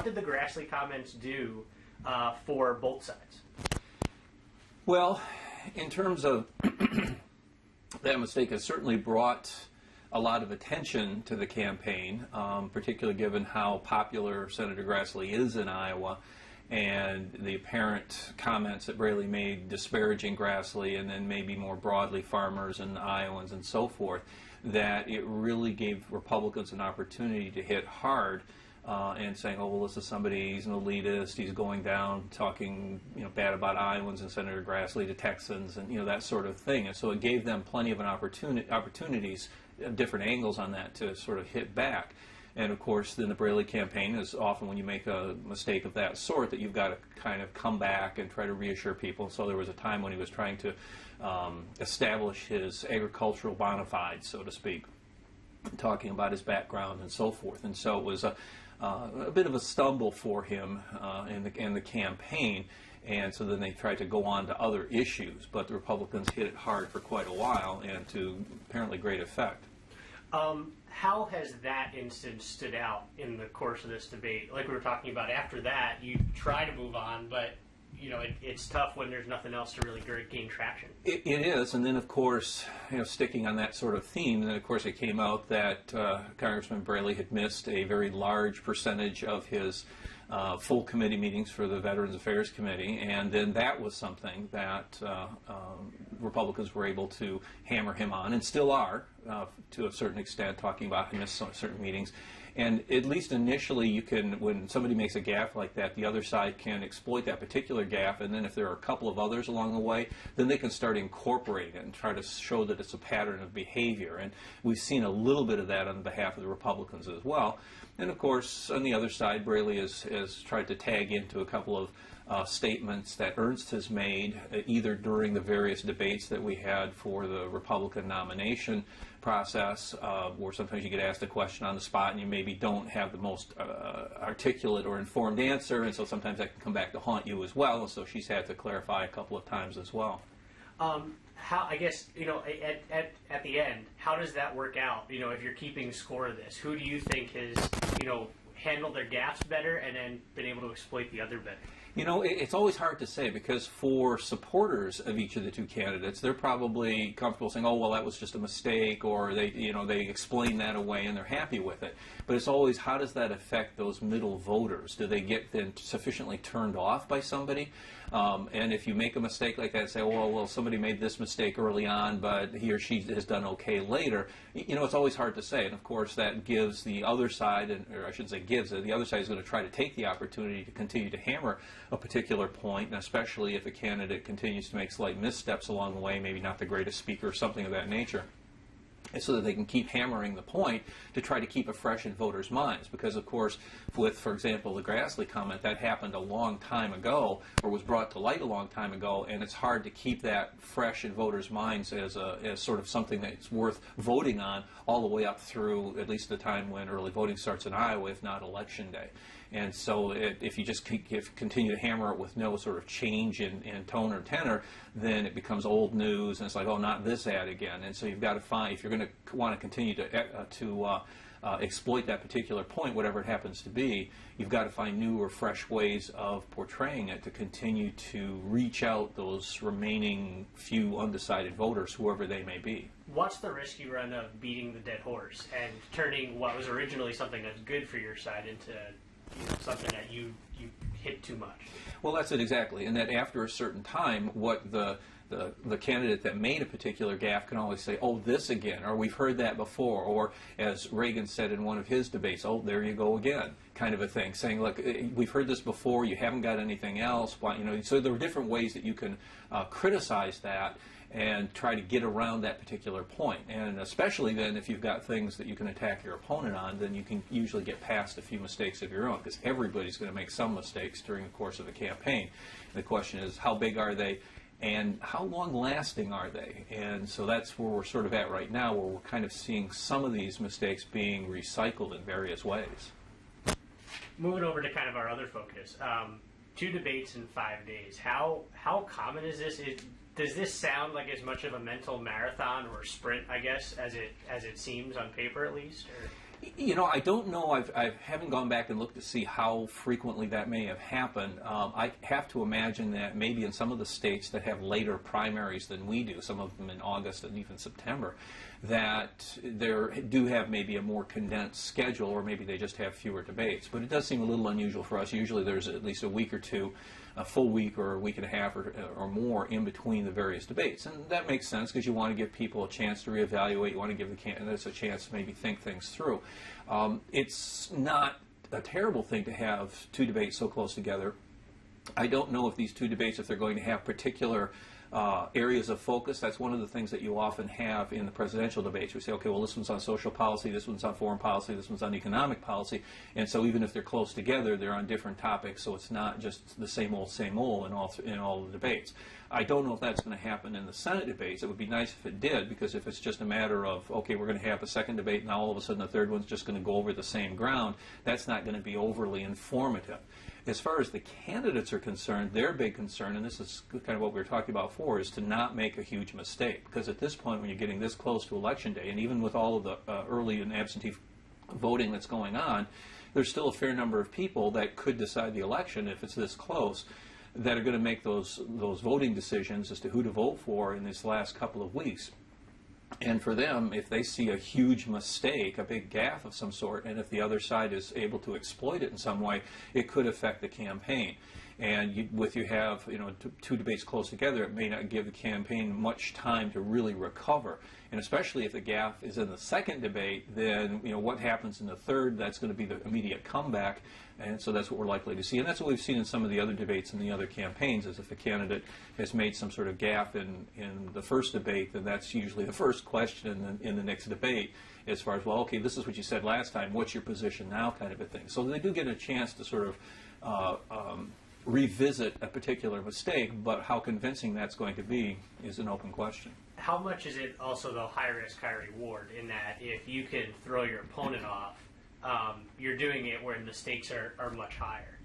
what did the Grassley comments do for both sides? Well, in terms of that mistake, has certainly brought a lot of attention to the campaign, particularly given how popular Senator Grassley is in Iowa, and the apparent comments that Braley made disparaging Grassley and then maybe more broadly farmers and Iowans and so forth, that it really gave Republicans an opportunity to hit hard and saying, oh, well, this is somebody, he's an elitist, he's going down talking bad about Iowans and Senator Grassley to Texans and that sort of thing. And so it gave them plenty of opportunities, different angles on that to sort of hit back. And of course, in the Braley campaign is often when you make a mistake of that sort that you've got to kind of come back and try to reassure people. So there was a time when he was trying to establish his agricultural bona fides, so to speak, talking about his background and so forth. And so it was a bit of a stumble for him in the campaign. And so then they tried to go on to other issues, but the Republicans hit it hard for quite a while and to apparently great effect. How has that instance stood out in the course of this debate? Like we were talking about, after that, you try to move on, but it's tough when there's nothing else to really gain traction. It is, and then of course, sticking on that sort of theme, then of course it came out that Congressman Braley had missed a very large percentage of his full committee meetings for the Veterans Affairs Committee, and then that was something that Republicans were able to hammer him on, and still are, to a certain extent, talking about he missed certain meetings. And at least initially, you can, when somebody makes a gaffe like that, the other side can exploit that particular gaffe, and then if there are a couple of others along the way, then they can start incorporating it and try to show that it's a pattern of behavior. And we've seen a little bit of that on behalf of the Republicans as well. And of course, on the other side, Braley has tried to tag into a couple of statements that Ernst has made, either during the various debates that we had for the Republican nomination process, where sometimes you get asked a question on the spot and you maybe don't have the most articulate or informed answer, and so sometimes that can come back to haunt you as well, and so she's had to clarify a couple of times as well. How, I guess, at the end, how does that work out? If you're keeping score of this, who do you think has, handled their gaffes better and then been able to exploit the other better? It's always hard to say, because for supporters of each of the two candidates, they're probably comfortable saying, oh, well, that was just a mistake, or they explain that away and they're happy with it. But it's always, how does that affect those middle voters? Do they get then sufficiently turned off by somebody? And if you make a mistake like that and say, oh, well, somebody made this mistake early on, but he or she has done okay later, it's always hard to say. And of course, that gives the other side, or I shouldn't say gives, the other side is going to try to take the opportunity to continue to hammer a particular point, and especially if a candidate continues to make slight missteps along the way, maybe not the greatest speaker or something of that nature, so that they can keep hammering the point to try to keep it fresh in voters' minds. Because, of course, with, for example, the Grassley comment, that happened a long time ago, or was brought to light a long time ago, and it's hard to keep that fresh in voters' minds as sort of something that's worth voting on all the way up through at least the time when early voting starts in Iowa, if not Election Day. And so if you just continue to hammer it with no sort of change in tone or tenor, then it becomes old news, and it's like, oh, not this ad again. And so you've got to find, if you're going to want to continue to exploit that particular point, whatever it happens to be, you've got to find new or fresh ways of portraying it to continue to reach out those remaining few undecided voters, whoever they may be. What's the risk you run of beating the dead horse and turning what was originally something that's good for your side into something that you hit too much? Well, that's it exactly, and that after a certain time, what the candidate that made a particular gaffe can always say, oh, this again, or we've heard that before, or as Reagan said in one of his debates, oh, there you go again, kind of a thing, saying, look, we've heard this before, you haven't got anything else, so there are different ways that you can criticize that and try to get around that particular point. And especially then if you've got things that you can attack your opponent on, then you can usually get past a few mistakes of your own, because everybody's going to make some mistakes during the course of a campaign. And the question is, how big are they, and how long-lasting are they? And so that's where we're sort of at right now, where we're kind of seeing some of these mistakes being recycled in various ways. Moving over to kind of our other focus, 2 debates in 5 days. How common is this? Does this sound like as much of a mental marathon or sprint, I guess, as it seems on paper at least? Or? You know, I don't know. I haven't gone back and looked to see how frequently that may have happened. I have to imagine that maybe in some of the states that have later primaries than we do, some of them in August and even September, that they do have maybe a more condensed schedule, or maybe they just have fewer debates. But it does seem a little unusual for us. Usually there's at least a week or two, a full week or a week and a half or more in between the various debates. And that makes sense because you want to give people a chance to reevaluate. You want to give the candidates a chance to maybe think things through. It's not a terrible thing to have two debates so close together. I don't know if these two debates, if they're going to have particular areas of focus. That's one of the things that you often have in the presidential debates. We say, okay, well, this one's on social policy, this one's on foreign policy, this one's on economic policy, and so even if they're close together, they're on different topics, so it's not just the same old in all the debates. I don't know if that's going to happen in the Senate debates. It would be nice if it did, because if it's just a matter of, okay, we're going to have a second debate, and now all of a sudden the third one's just going to go over the same ground, that's not going to be overly informative. As far as the candidates are concerned, their big concern, and this is kind of what we were talking about before, is to not make a huge mistake. Because at this point, when you're getting this close to Election Day, and even with all of the early and absentee voting that's going on, there's still a fair number of people that could decide the election if it's this close, that are going to make those voting decisions as to who to vote for in this last couple of weeks. And for them, if they see a huge mistake, a big gaffe of some sort, and if the other side is able to exploit it in some way, it could affect the campaign. And you have two debates close together, it may not give the campaign much time to really recover. And especially if the gaffe is in the second debate, then what happens in the third, that's going to be the immediate comeback. And so that's what we're likely to see. And that's what we've seen in some of the other debates and the other campaigns, is if a candidate has made some sort of gaffe in the first debate, then that's usually the first question in the next debate, as far as, well, okay, this is what you said last time, what's your position now, kind of a thing. So they do get a chance to sort of revisit a particular mistake, but how convincing that's going to be is an open question. How much is it also, though, high risk, high reward, in that if you can throw your opponent off, you're doing it where the stakes are much higher?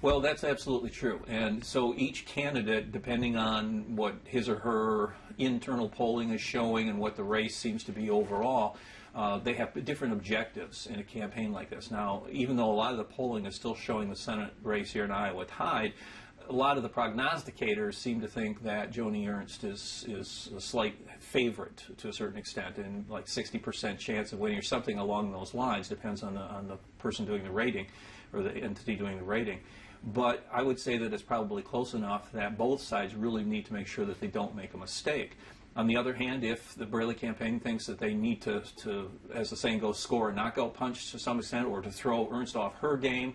Well, that's absolutely true. And so each candidate, depending on what his or her internal polling is showing and what the race seems to be overall, they have different objectives in a campaign like this. Now, even though a lot of the polling is still showing the Senate race here in Iowa tied, a lot of the prognosticators seem to think that Joni Ernst is a slight favorite to a certain extent, and like 60% chance of winning or something along those lines. Depends on the person doing the rating, or the entity doing the rating. But I would say that it's probably close enough that both sides really need to make sure that they don't make a mistake. On the other hand, if the Braley campaign thinks that they need to, as the saying goes, score a knockout punch to some extent, or to throw Ernst off her game,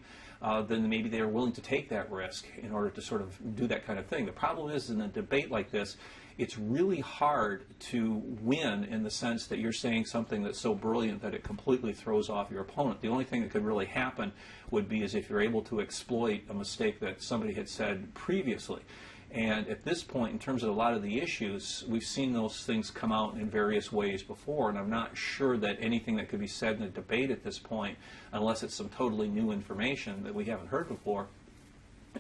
then maybe they are willing to take that risk in order to sort of do that kind of thing. The problem is, in a debate like this, it's really hard to win in the sense that you're saying something that's so brilliant that it completely throws off your opponent. The only thing that could really happen would be as if you're able to exploit a mistake that somebody had said previously. And at this point, in terms of a lot of the issues, we've seen those things come out in various ways before, and I'm not sure that anything that could be said in a debate at this point, unless it's some totally new information that we haven't heard before,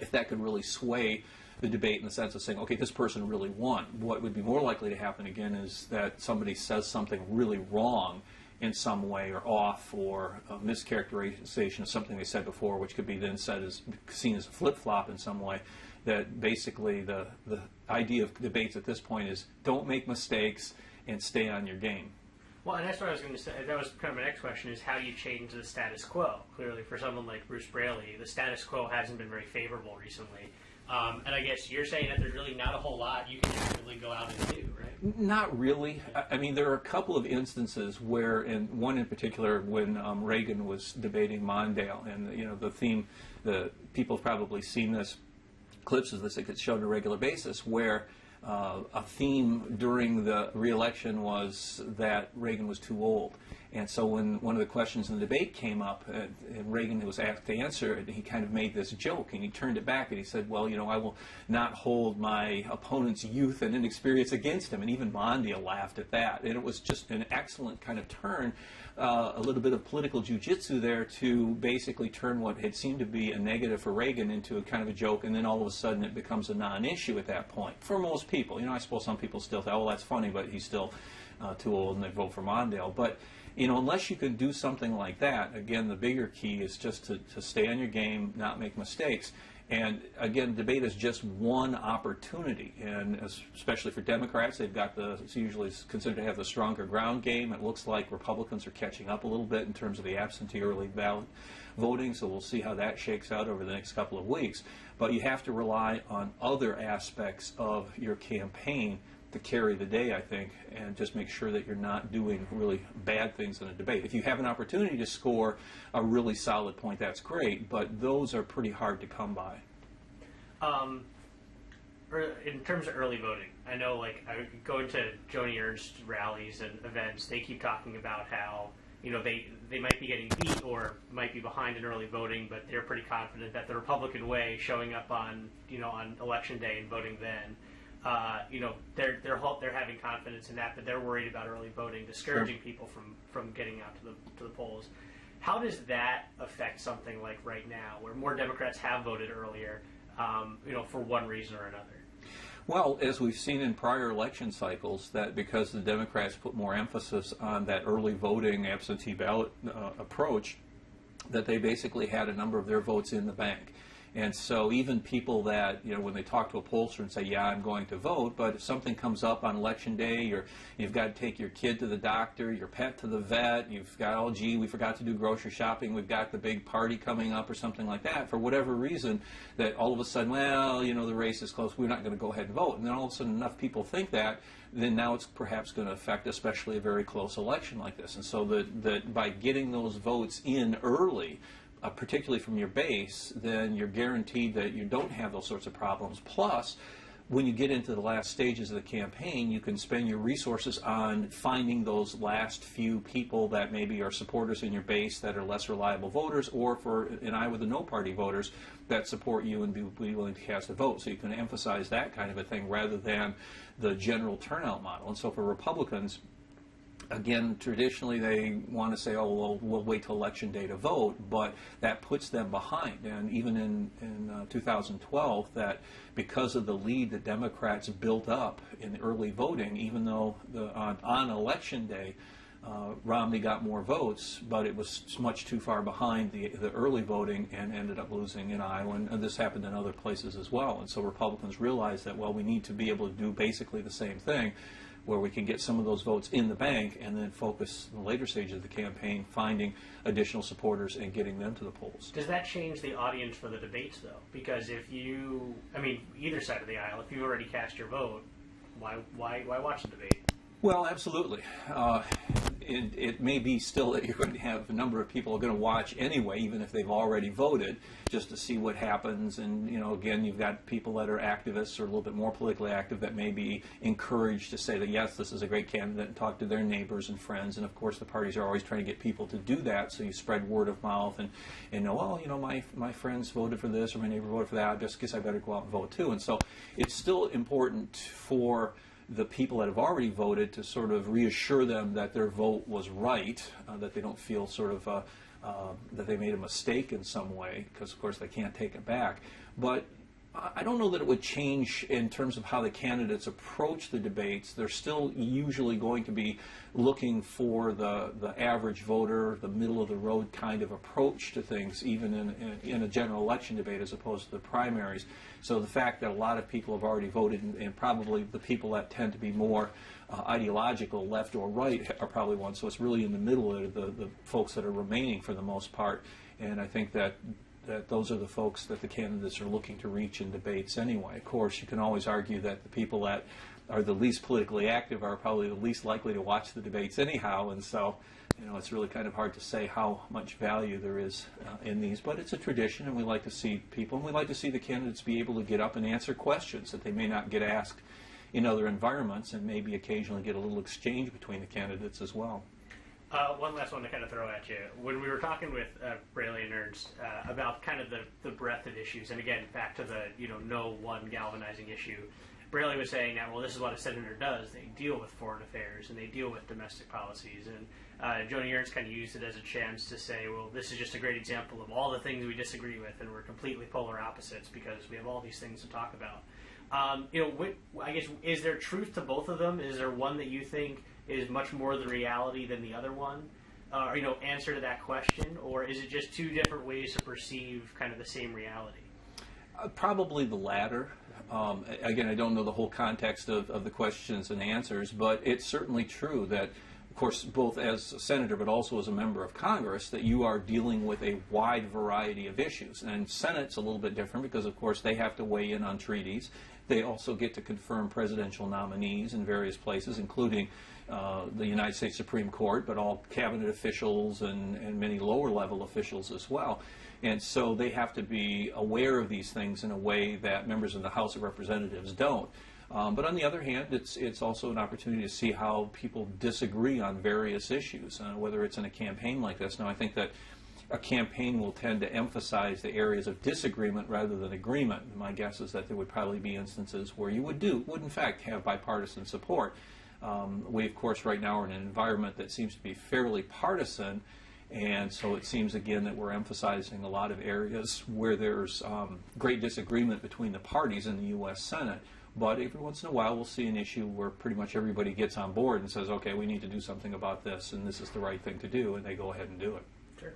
if that could really sway the debate in the sense of saying, okay, this person really won. What would be more likely to happen again is that somebody says something really wrong in some way, or off, or a mischaracterization of something they said before, which could be then seen as a flip-flop in some way. That basically the idea of debates at this point is don't make mistakes and stay on your game. Well, and that's what I was going to say. That was kind of my next question, is how you change the status quo. Clearly, for someone like Bruce Braley, the status quo hasn't been very favorable recently. And I guess you're saying that there's really not a whole lot you can actively go out and do, right? Not really. I mean, there are a couple of instances where, and one in particular, when Reagan was debating Mondale, and the theme, the people have probably seen this, clips of this that gets shown on a regular basis, where a theme during the re-election was that Reagan was too old. And so when one of the questions in the debate came up, and Reagan was asked to answer it, he kind of made this joke, and he turned it back, and he said, well, I will not hold my opponent's youth and inexperience against him. And even Mondale laughed at that. And it was just an excellent kind of turn, a little bit of political jiu-jitsu there, to basically turn what had seemed to be a negative for Reagan into a kind of a joke, and then all of a sudden it becomes a non-issue at that point for most people. I suppose some people still say, oh, well, that's funny, but he's still too old, and they vote for Mondale. But unless you can do something like that, again, the bigger key is just to stay on your game, not make mistakes. And again, debate is just one opportunity, and especially for Democrats, it's usually considered to have the stronger ground game. It looks like Republicans are catching up a little bit in terms of the absentee early ballot voting, so we'll see how that shakes out over the next couple of weeks. But you have to rely on other aspects of your campaign to carry the day, I think, and just make sure that you're not doing really bad things in a debate. If you have an opportunity to score a really solid point, that's great, but those are pretty hard to come by. In terms of early voting, I know, like, I go into Joni Ernst rallies and events, they keep talking about how, they might be getting beat or might be behind in early voting, but they're pretty confident that the Republican way, showing up on election day and voting then, they're having confidence in that, but they're worried about early voting, discouraging people from getting out to the polls. How does that affect something like right now, where more Democrats have voted earlier, for one reason or another? Well, as we've seen in prior election cycles, that because the Democrats put more emphasis on that early voting absentee ballot approach, that they basically had a number of their votes in the bank. And so even people that, when they talk to a pollster and say, yeah, I'm going to vote, but if something comes up on election day, or you've got to take your kid to the doctor, your pet to the vet, you've got, oh, gee, we forgot to do grocery shopping, we've got the big party coming up or something like that, for whatever reason, that all of a sudden, well, the race is close, we're not going to go ahead and vote. And then all of a sudden enough people think that, then now it's perhaps going to affect especially a very close election like this. And so that by getting those votes in early, particularly from your base, then you're guaranteed that you don't have those sorts of problems. Plus, when you get into the last stages of the campaign, you can spend your resources on finding those last few people that maybe are supporters in your base that are less reliable voters, or for an Iowa, the no-party voters that support you and be willing to cast a vote. So you can emphasize that kind of a thing rather than the general turnout model. And so for Republicans, again, traditionally they want to say, oh, well, we'll wait till election day to vote, but that puts them behind. And even in 2012, that because of the lead that Democrats built up in early voting, even though on election day, Romney got more votes, but it was much too far behind the early voting and ended up losing in Iowa. And this happened in other places as well. And so Republicans realized that, well, we need to be able to do basically the same thing, where we can get some of those votes in the bank and then focus in the later stages of the campaign finding additional supporters and getting them to the polls. Does that change the audience for the debates, though? Because either side of the aisle, if you already cast your vote, why watch the debate? Well, absolutely. It may be still that you're going to have a number of people who are going to watch anyway, even if they've already voted, just to see what happens. And, again, you've got people that are activists or a little bit more politically active that may be encouraged to say that, yes, this is a great candidate, and talk to their neighbors and friends. And, of course, the parties are always trying to get people to do that, so you spread word of mouth and know, well, my friends voted for this or my neighbor voted for that, I just guess I better go out and vote too. And so it's still important for the people that have already voted to sort of reassure them that their vote was right, that they don't feel sort of that they made a mistake in some way, because of course they can't take it back. But I don't know that it would change in terms of how the candidates approach the debates. They're still usually going to be looking for the average voter, the middle-of-the-road kind of approach to things, even in a general election debate as opposed to the primaries. So the fact that a lot of people have already voted, and probably the people that tend to be more ideological, left or right, are probably ones. So it's really in the middle of the folks that are remaining for the most part. And I think that those are the folks that the candidates are looking to reach in debates anyway. Of course, you can always argue that the people that are the least politically active are probably the least likely to watch the debates anyhow, and so it's really kind of hard to say how much value there is in these. But it's a tradition, and we like to see people, and we like to see the candidates be able to get up and answer questions that they may not get asked in other environments, and maybe occasionally get a little exchange between the candidates as well. One last one to kind of throw at you. When we were talking with Braley and Ernst about kind of the breadth of issues, and again, back to the no one galvanizing issue, Braley was saying that, well, this is what a senator does. They deal with foreign affairs and they deal with domestic policies. And Joni Ernst kind of used it as a chance to say, well, this is just a great example of all the things we disagree with, and we're completely polar opposites because we have all these things to talk about. I guess, is there truth to both of them? Is there one that you think is much more the reality than the other one? answer to that question, or is it just two different ways to perceive kind of the same reality? Probably the latter. Again, I don't know the whole context of the questions and answers, but it's certainly true that, of course, both as a senator but also as a member of Congress, that you are dealing with a wide variety of issues. And Senate's a little bit different because, of course, they have to weigh in on treaties. They also get to confirm presidential nominees in various places, including the United States Supreme Court, but all cabinet officials and many lower-level officials as well. And so they have to be aware of these things in a way that members of the House of Representatives don't. But on the other hand, it's also an opportunity to see how people disagree on various issues, whether it's in a campaign like this. Now, I think that a campaign will tend to emphasize the areas of disagreement rather than agreement. My guess is that there would probably be instances where you would in fact have bipartisan support. We, of course, right now are in an environment that seems to be fairly partisan, and so it seems, again, that we're emphasizing a lot of areas where there's great disagreement between the parties in the U.S. Senate. But every once in a while, we'll see an issue where pretty much everybody gets on board and says, okay, we need to do something about this, and this is the right thing to do, and they go ahead and do it. Sure.